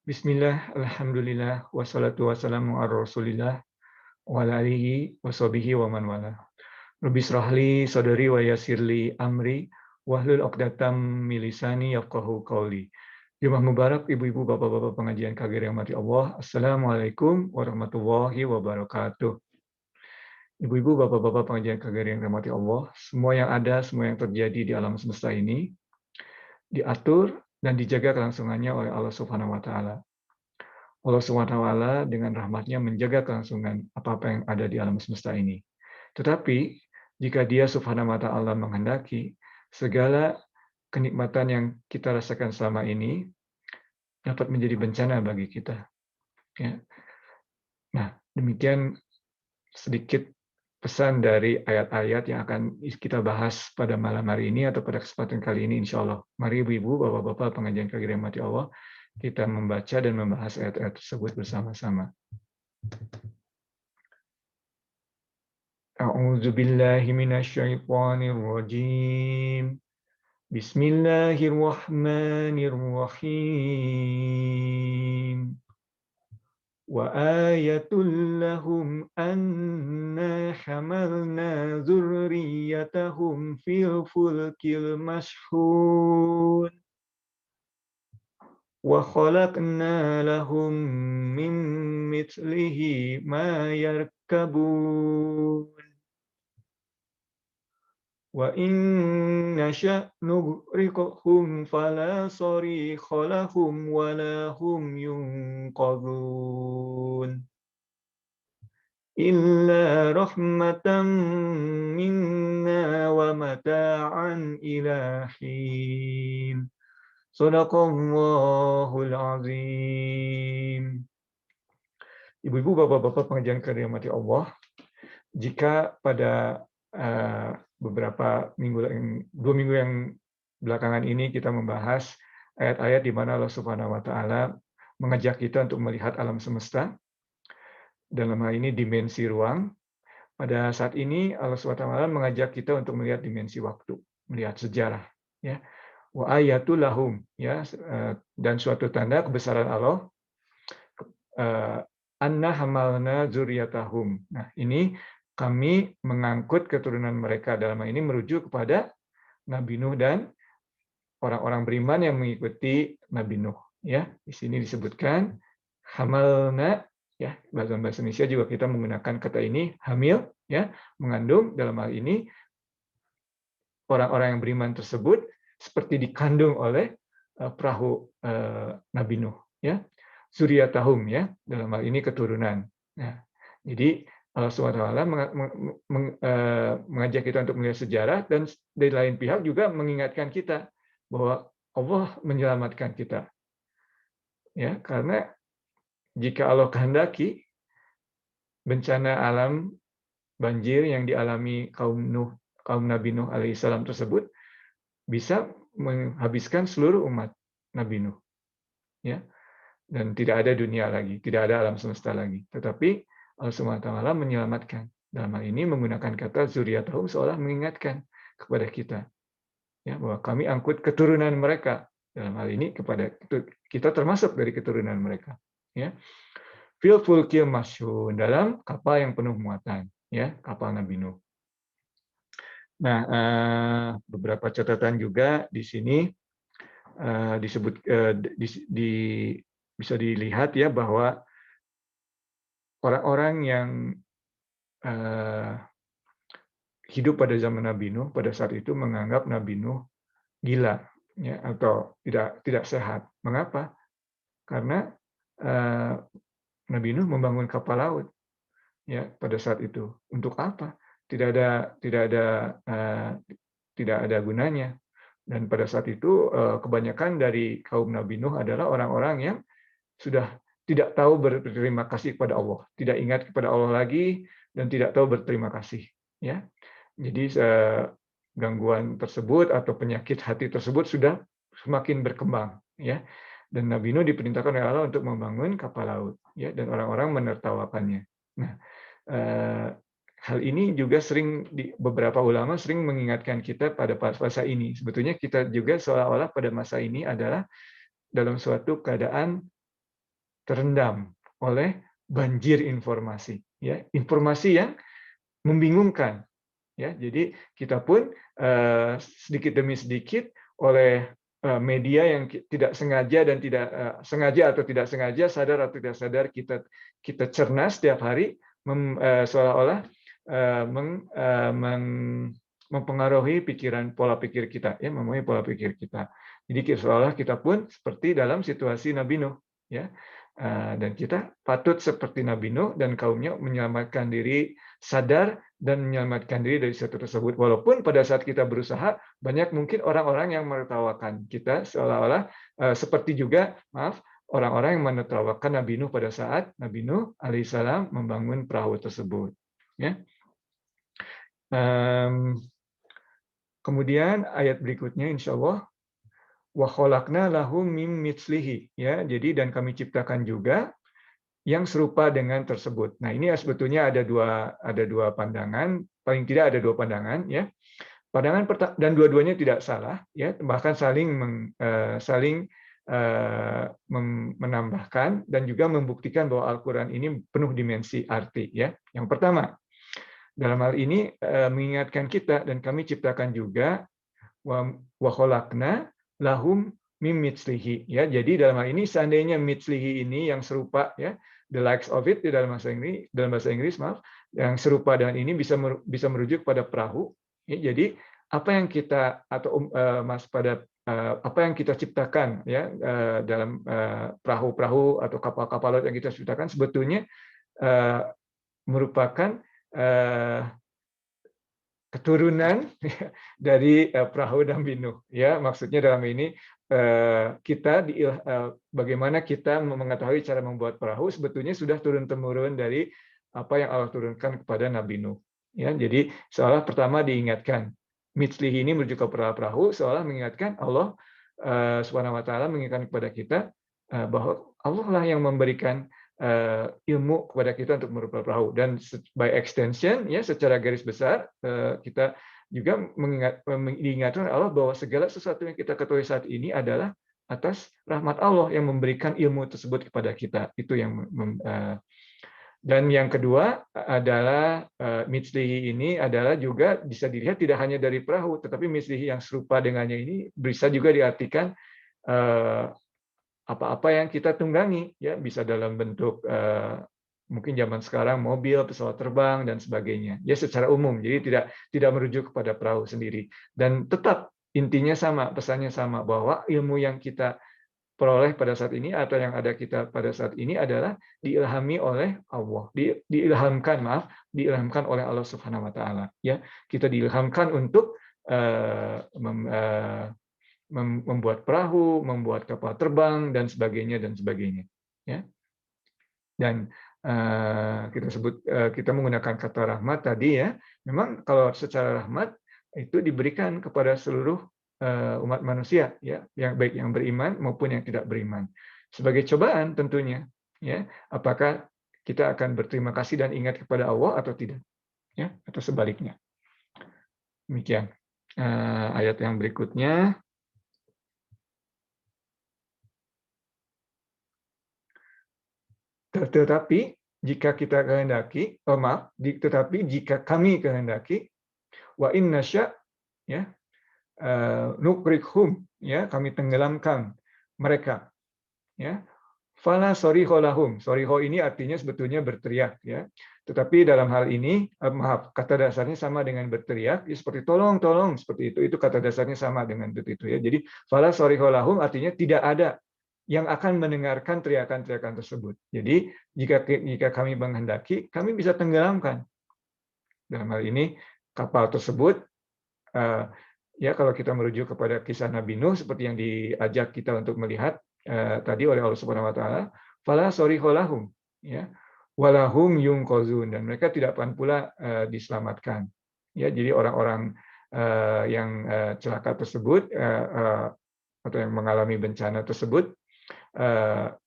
Bismillah, alhamdulillah, wassalatu wassalamu ala Rasulillah, wa ala alihi wa sahbihi wa man wala. Rabbi israh li sadri wa yassir li amri wahlul 'uqdatam min lisani yafqahu qawli. Jumat Mubarak ibu-ibu, bapak-bapak pengajian KG yang mati Allah. Assalamualaikum warahmatullahi wabarakatuh. Ibu-ibu, bapak-bapak pengajian KG yang mati Allah, semua yang ada, semua yang terjadi di alam semesta ini diatur dan dijaga kelangsungannya oleh Allah Subhanahu wa taala. Allah SWT dengan rahmatnya menjaga kelangsungan apa-apa yang ada di alam semesta ini. Tetapi, jika Dia Subhanahu wa Ta'ala menghendaki, segala kenikmatan yang kita rasakan selama ini dapat menjadi bencana bagi kita. Ya. Nah, demikian sedikit pesan dari ayat-ayat yang akan kita bahas pada malam hari ini atau pada kesempatan kali ini, insya Allah. Mari ibu-ibu, bapak-bapak pengajian KG Rahmati Allah, kita membaca dan membahas ayat-ayat tersebut bersama-sama. A'udzu billahi minasyaitonir rajim. Bismillahirrahmanirrahim. Wa ayatul lahum anna hamalna dzurriyyatahum fil fulkil mashhun. Wa khalaqna lahum min mithlihi ma yarkabun. Wa in nasha' nughriqhum fala sarikha lahum wa la hum yunqadhun. Illa rahmatan minna wa mata'an ila hin. Shadaqallahul azim. Ibu-ibu, bapak-bapak pengajian yang mati Allah, jika pada beberapa dua minggu yang belakangan ini kita membahas ayat-ayat di mana Allah Subhanahu wa Ta'ala mengajak kita untuk melihat alam semesta, dalam hal ini dimensi ruang. Pada saat ini Allah Subhanahu wa Ta'ala mengajak kita untuk melihat dimensi waktu, melihat sejarah, ya. Wa ayatul lahum, ya, dan suatu tanda kebesaran Allah, anna hamalna dzurriyyatahum. Nah, ini kami mengangkut keturunan mereka, dalam hal ini merujuk kepada Nabi Nuh dan orang-orang beriman yang mengikuti Nabi Nuh. Ya, di sini disebutkan hamalna, ya, dalam bahasa Indonesia juga kita menggunakan kata ini hamil, ya, mengandung. Dalam hal ini orang-orang yang beriman tersebut seperti dikandung oleh perahu Nabi Nuh, ya. Dzurriyyatahum, ya, dalam hal ini keturunan. Nah, jadi Allah SWT mengajak kita untuk melihat sejarah, dan dari lain pihak juga mengingatkan kita bahwa Allah menyelamatkan kita. Ya, karena jika Allah kehendaki, bencana alam banjir yang dialami kaum Nabi Nuh alaihissalam tersebut bisa menghabiskan seluruh umat Nabi Nuh. Ya. Dan tidak ada dunia lagi, tidak ada alam semesta lagi. Tetapi Allah SWT menyelamatkan. Dalam hal ini menggunakan kata dzurriyyatahum seolah mengingatkan kepada kita, ya, bahwa kami angkut keturunan mereka. Dalam hal ini kepada kita termasuk dari keturunan mereka. Ya. Fil fulkil mashhun, dalam kapal yang penuh muatan, ya, kapal Nabi Nuh. Nah, beberapa catatan juga di sini disebut bisa dilihat, ya, bahwa orang-orang yang hidup pada zaman Nabi Nuh pada saat itu menganggap Nabi Nuh gila, ya, atau tidak sehat. Mengapa? Karena Nabi Nuh membangun kapal laut, ya, pada saat itu. Untuk apa? Tidak ada gunanya. Dan pada saat itu kebanyakan dari kaum Nabi Nuh adalah orang-orang yang sudah tidak tahu berterima kasih kepada Allah, tidak ingat kepada Allah lagi, dan tidak tahu berterima kasih. Ya, jadi gangguan tersebut atau penyakit hati tersebut sudah semakin berkembang. Ya, dan Nabi Nuh diperintahkan oleh Allah untuk membangun kapal laut. Ya, dan orang-orang menertawakannya. Nah, hal ini juga beberapa ulama sering mengingatkan kita pada masa ini. Sebetulnya kita juga seolah-olah pada masa ini adalah dalam suatu keadaan terendam oleh banjir informasi, ya, informasi yang membingungkan, ya. Jadi kita pun sedikit demi sedikit oleh media yang tidak sengaja dan tidak sengaja atau tidak sengaja, sadar atau tidak sadar, kita cerna setiap hari, seolah-olah mempengaruhi pola pikir kita, ya, mempengaruhi pola pikir kita. Jadi seolah kita pun seperti dalam situasi Nabi Nuh, ya. Dan kita patut seperti Nabi Nuh dan kaumnya menyelamatkan diri, sadar dan menyelamatkan diri dari sesuatu tersebut. Walaupun pada saat kita berusaha, banyak mungkin orang-orang yang menertawakan kita, seolah-olah seperti juga, orang-orang yang menertawakan Nabi Nuh pada saat Nabi Nuh alaihissalam membangun perahu tersebut. Ya. Kemudian ayat berikutnya, insya Allah, wa khalaqna lahum mim mitslihi, ya. Jadi dan kami ciptakan juga yang serupa dengan tersebut. Nah, ini sebetulnya ada dua pandangan, paling tidak ada dua pandangan, ya. Pandangan dan dua-duanya tidak salah, ya, bahkan saling menambahkan dan juga membuktikan bahwa Al-Qur'an ini penuh dimensi arti, ya. Yang pertama, dalam hal ini mengingatkan kita, dan kami ciptakan juga wa khalaqna lahum mim mitslihi, ya. Jadi dalam hal ini seandainya mitslihi ini yang serupa, ya, the likes of it di dalam bahasa Inggris, yang serupa dengan ini bisa merujuk pada perahu, ya. Jadi apa yang kita apa yang kita ciptakan, ya, dalam perahu-perahu atau kapal-kapal laut yang kita ciptakan sebetulnya merupakan keturunan dari perahu Nabi Nuh, ya. Maksudnya dalam ini bagaimana kita mengetahui cara membuat perahu sebetulnya sudah turun-temurun dari apa yang Allah turunkan kepada Nabi Nuh, ya. Jadi seolah pertama diingatkan, mitslihi ini merujuk ke perahu, seolah mengingatkan Allah Subhanahu wa taala mengingatkan kepada kita bahwa Allah lah yang memberikan ilmu kepada kita untuk merubah perahu, dan by extension, ya, secara garis besar kita juga diingatkan Allah bahwa segala sesuatu yang kita ketahui saat ini adalah atas rahmat Allah yang memberikan ilmu tersebut kepada kita. Itu yang dan yang kedua adalah mitslihi ini adalah juga bisa dilihat tidak hanya dari perahu, tetapi mitslihi yang serupa dengannya ini bisa juga diartikan apa-apa yang kita tunggangi, ya, bisa dalam bentuk mungkin zaman sekarang mobil, pesawat terbang dan sebagainya, ya, secara umum. Jadi tidak merujuk kepada perahu sendiri, dan tetap intinya sama, pesannya sama, bahwa ilmu yang kita peroleh pada saat ini atau yang ada kita pada saat ini adalah diilhami oleh Allah, diilhamkan oleh Allah Subhanahu wa taala, ya. Kita diilhamkan untuk membuat perahu, membuat kapal terbang dan sebagainya, ya. Dan kita menggunakan kata rahmat tadi, ya. Memang kalau secara rahmat itu diberikan kepada seluruh umat manusia, ya, yang baik yang beriman maupun yang tidak beriman. Sebagai cobaan tentunya, ya, apakah kita akan berterima kasih dan ingat kepada Allah atau tidak, ya, atau sebaliknya. Demikian. Ayat yang berikutnya. Tetapi jika kami kehendaki, wa in nasya, ya, nukrikhum, ya, kami tenggelamkan mereka, ya. Fala soriho lahum. Soriho ini artinya sebetulnya berteriak, ya. Tetapi dalam hal ini, kata dasarnya sama dengan berteriak, ya, seperti tolong, tolong, seperti itu. Itu kata dasarnya sama dengan itu, ya. Jadi fala soriho lahum artinya tidak ada yang akan mendengarkan teriakan-teriakan tersebut. Jadi jika kami menghendaki, kami bisa tenggelamkan. Dalam hal ini kapal tersebut, ya, kalau kita merujuk kepada kisah Nabi Nuh seperti yang diajak kita untuk melihat tadi oleh Allah Subhanahu wa taala, fala soriho lahum, ya, walahum yunqazun, dan mereka tidak akan pula diselamatkan. Ya, jadi orang-orang yang celaka tersebut atau yang mengalami bencana tersebut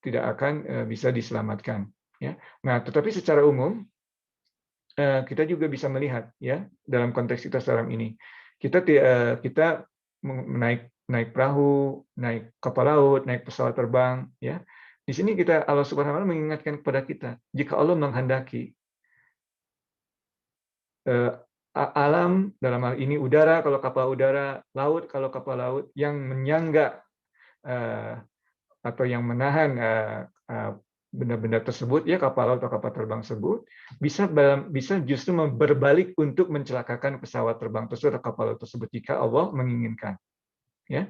tidak akan bisa diselamatkan, ya. Nah, tetapi secara umum kita juga bisa melihat, ya, dalam konteks kita sekarang ini, kita naik perahu, naik kapal laut, naik pesawat terbang, ya, Di sini Allah Subhanahu wa taala mengingatkan kepada kita, jika Allah menghendaki alam, dalam hal ini udara kalau kapal udara, laut kalau kapal laut, yang menyangga atau yang menahan benda-benda tersebut, ya kapal laut atau kapal terbang tersebut, bisa justru berbalik untuk mencelakakan pesawat terbang tersebut atau kapal laut tersebut jika Allah menginginkan. Ya.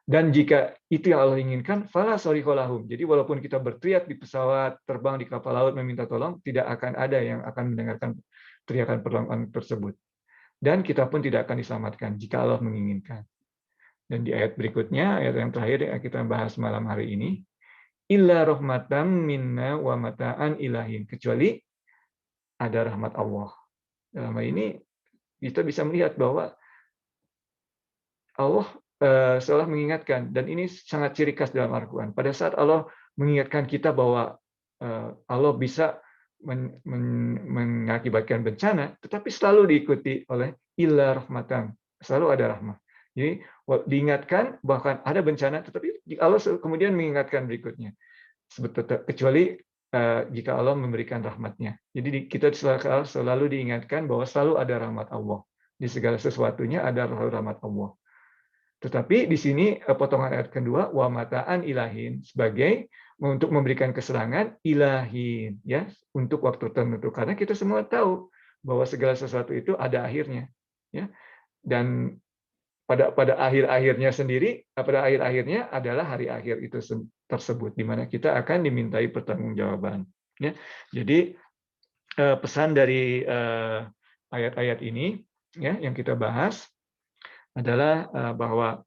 Dan jika itu yang Allah inginkan, fala sariqa lahum. Jadi walaupun kita berteriak di pesawat terbang, di kapal laut meminta tolong, tidak akan ada yang akan mendengarkan teriakan pertolongan tersebut. Dan kita pun tidak akan diselamatkan jika Allah menginginkan. Dan di ayat berikutnya, ayat yang terakhir yang kita bahas malam hari ini, illa rahmatam minna wa mata'an ilahin, kecuali ada rahmat Allah. Dalam hal ini kita bisa melihat bahwa Allah seolah mengingatkan, dan ini sangat ciri khas dalam Al-Quran. Pada saat Allah mengingatkan kita bahwa Allah bisa mengakibatkan bencana, tetapi selalu diikuti oleh illa rahmatan, selalu ada rahmat. Jadi diingatkan bahkan ada bencana, tetapi Allah kemudian mengingatkan berikutnya, kecuali jika Allah memberikan rahmatnya. Jadi kita selalu diingatkan bahwa selalu ada rahmat Allah. Di segala sesuatunya ada rahmat Allah. Tetapi di sini potongan ayat kedua, wa mata'an ilahin, sebagai untuk memberikan kesenangan ilahin, ya, untuk waktu tertentu. Karena kita semua tahu bahwa segala sesuatu itu ada akhirnya, ya. Dan pada akhir-akhirnya sendiri, pada akhir-akhirnya adalah hari akhir itu tersebut, di mana kita akan dimintai pertanggungjawaban. Ya. Jadi pesan dari ayat-ayat ini, ya, yang kita bahas adalah bahwa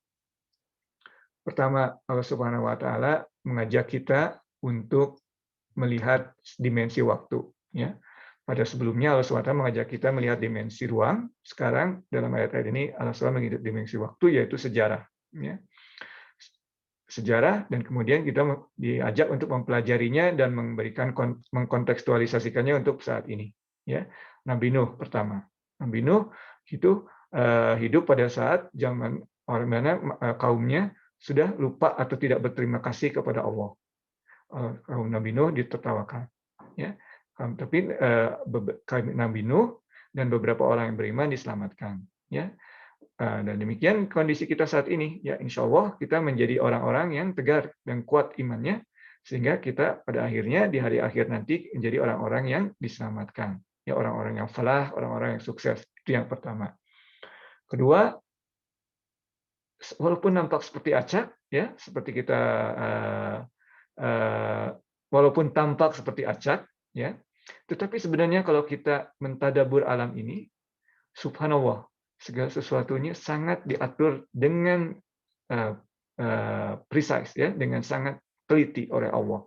pertama, Allah Subhanahu wa taala mengajak kita untuk melihat dimensi waktu, ya. Pada sebelumnya Allah SWT mengajak kita melihat dimensi ruang. Sekarang dalam ayat-ayat ini Allah SWT mengajak dimensi waktu, yaitu sejarah, ya. Sejarah, dan kemudian kita diajak untuk mempelajarinya dan mengkontekstualisasikannya untuk saat ini, ya. Nabi Nuh pertama. Nabi Nuh itu hidup pada saat zaman orang mana kaumnya sudah lupa atau tidak berterima kasih kepada Allah. Kaum Nabi Nuh ditertawakan, ya. Tapi Nabi Nuh dan beberapa orang yang beriman diselamatkan, ya. Dan demikian kondisi kita saat ini, ya, insya Allah kita menjadi orang-orang yang tegar dan kuat imannya, sehingga kita pada akhirnya di hari akhir nanti menjadi orang-orang yang diselamatkan, ya, orang-orang yang falah, orang-orang yang sukses. Itu yang pertama. Kedua, walaupun nampak seperti acak, ya, seperti kita walaupun tampak seperti acak, ya, tetapi sebenarnya kalau kita mentadabur alam ini, subhanallah, segala sesuatunya sangat diatur dengan precise, ya, dengan sangat teliti oleh Allah.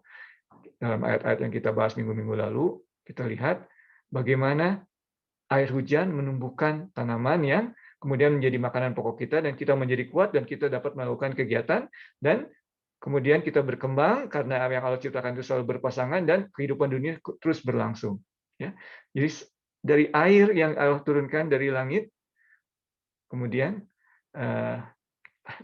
Dalam ayat-ayat yang kita bahas minggu-minggu lalu, kita lihat bagaimana air hujan menumbuhkan tanaman yang kemudian menjadi makanan pokok kita, dan kita menjadi kuat, dan kita dapat melakukan kegiatan, dan kemudian kita berkembang karena yang Allah ciptakan itu selalu berpasangan, dan kehidupan dunia terus berlangsung. Ya. Jadi dari air yang Allah turunkan dari langit, kemudian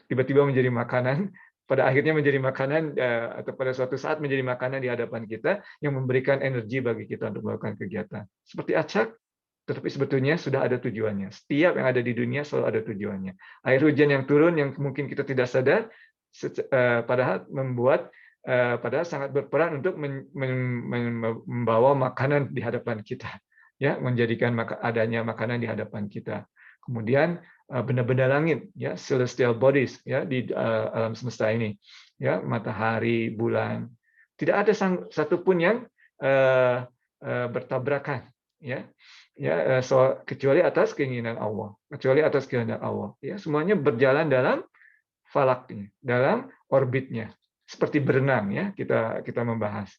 tiba-tiba menjadi makanan, pada akhirnya menjadi makanan, atau pada suatu saat menjadi makanan di hadapan kita, yang memberikan energi bagi kita untuk melakukan kegiatan. Seperti acak, tetapi sebetulnya sudah ada tujuannya. Setiap yang ada di dunia selalu ada tujuannya. Air hujan yang turun yang mungkin kita tidak sadar, padahal sangat berperan untuk membawa makanan di hadapan kita, ya, menjadikan adanya makanan di hadapan kita. Kemudian benda-benda langit, ya, celestial bodies, ya, di alam semesta ini, ya, matahari, bulan, tidak ada satupun yang bertabrakan, ya. Ya, kecuali atas keinginan Allah, kecuali atas kehendak Allah, ya, semuanya berjalan dalam falaknya, dalam orbitnya, seperti berenang, ya, kita membahas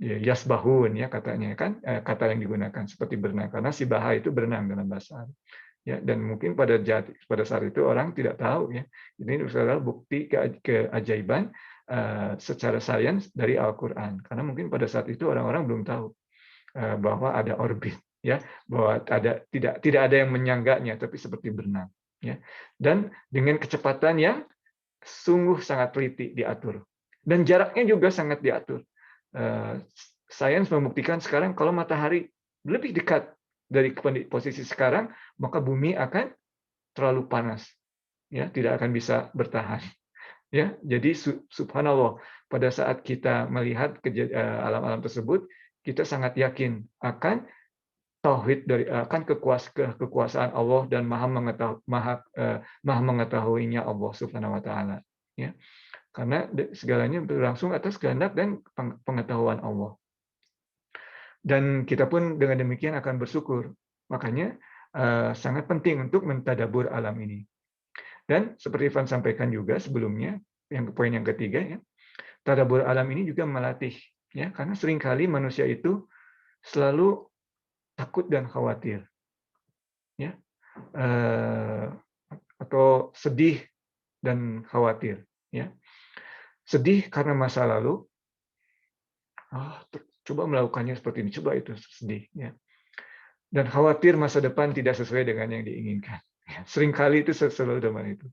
yasbahun, ya, katanya kan, kata yang digunakan seperti berenang, karena si baha itu berenang dalam bahasa Arab, ya. Dan mungkin pada saat itu orang tidak tahu, ya, ini adalah bukti keajaiban secara sains dari Al-Quran, karena mungkin pada saat itu orang-orang belum tahu bahwa ada orbit, ya, bahwa tidak ada yang menyangganya, tapi seperti berenang, ya, dan dengan kecepatan yang sungguh sangat teliti diatur. Dan jaraknya juga sangat diatur. Sains membuktikan sekarang kalau matahari lebih dekat dari posisi sekarang, maka bumi akan terlalu panas, ya, tidak akan bisa bertahan. Ya, jadi subhanallah, pada saat kita melihat alam-alam tersebut, kita sangat yakin akan tauhid akan kekuasaan Allah dan maha mengetahuinya Allah Subhanahu wa taala, ya. Karena segalanya berlangsung atas kehendak dan pengetahuan Allah. Dan kita pun dengan demikian akan bersyukur. Makanya sangat penting untuk mentadabur alam ini. Dan seperti Ivan sampaikan juga sebelumnya, poin yang ketiga, ya, tadabbur alam ini juga melatih, ya, karena seringkali manusia itu selalu takut dan khawatir, ya, atau sedih dan khawatir, ya. Sedih karena masa lalu, coba melakukannya seperti ini, coba itu sedih, ya. Dan khawatir masa depan tidak sesuai dengan yang diinginkan. Seringkali itu selalu zaman itu.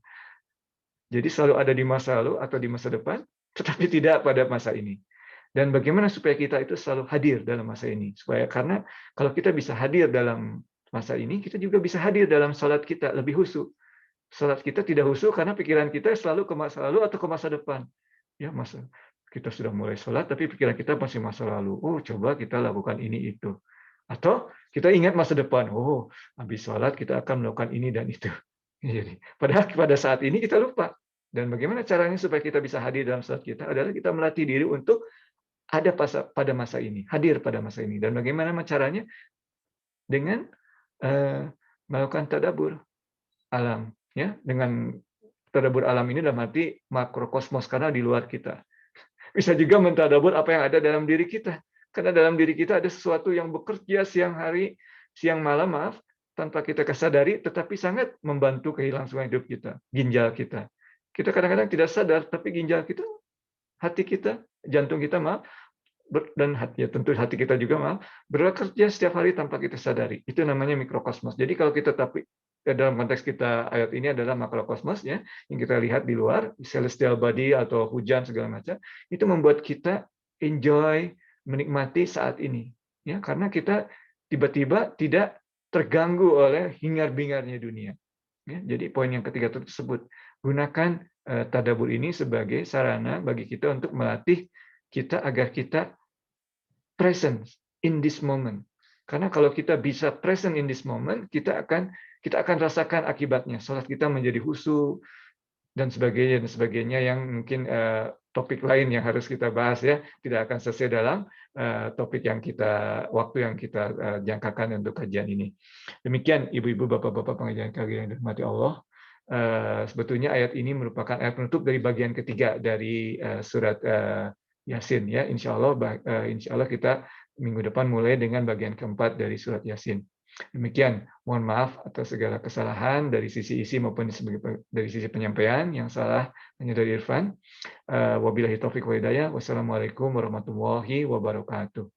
Jadi selalu ada di masa lalu atau di masa depan, tetapi tidak pada masa ini. Dan bagaimana supaya kita itu selalu hadir dalam masa ini? Karena kalau kita bisa hadir dalam masa ini, kita juga bisa hadir dalam salat kita lebih khusyuk. Salat kita tidak khusyuk karena pikiran kita selalu ke masa lalu atau ke masa depan. Ya, kita sudah mulai salat tapi pikiran kita masih masa lalu. Oh, coba kita lakukan ini itu. Atau kita ingat masa depan. Oh, habis salat kita akan melakukan ini dan itu. Jadi, padahal pada saat ini kita lupa. Dan bagaimana caranya supaya kita bisa hadir dalam salat kita adalah kita melatih diri untuk ada pada masa ini, hadir pada masa ini. Dan bagaimana caranya? Dengan melakukan tadabbur alam, ya. Dengan tadabbur alam ini dalam arti makrokosmos karena di luar kita. Bisa juga mentadabbur apa yang ada dalam diri kita. Karena dalam diri kita ada sesuatu yang bekerja siang malam, tanpa kita kesadari, tetapi sangat membantu kelangsungan hidup kita, ginjal kita. Kita kadang-kadang tidak sadar, tapi ginjal kita, hati kita, jantung kita, dan tentu hati kita juga bekerja setiap hari tanpa kita sadari. Itu namanya mikrokosmos. Jadi kalau kita dalam konteks kita ayat ini adalah makrokosmos, ya, yang kita lihat di luar, celestial body atau hujan segala macam, itu membuat kita enjoy, menikmati saat ini, ya, karena kita tiba-tiba tidak terganggu oleh hingar-bingarnya dunia. Ya, jadi poin yang ketiga tersebut, gunakan tadabbur ini sebagai sarana bagi kita untuk melatih kita agar kita present in this moment. Karena kalau kita bisa present in this moment, kita akan rasakan akibatnya. Salat kita menjadi khusyuk dan sebagainya yang mungkin topik lain yang harus kita bahas, ya, tidak akan selesai dalam waktu yang kita jangkakan untuk kajian ini. Demikian ibu-ibu, bapak-bapak pengajian yang dirahmati Allah. Sebetulnya ayat ini merupakan ayat penutup dari bagian ketiga dari surat Yasin, ya. Insya Allah kita minggu depan mulai dengan bagian keempat dari surat Yasin. Demikian, mohon maaf atas segala kesalahan dari sisi isi maupun dari sisi penyampaian. Yang salah hanya dari Irfan. Wabillahi taufiq wa hidayah. Wassalamualaikum warahmatullahi wabarakatuh.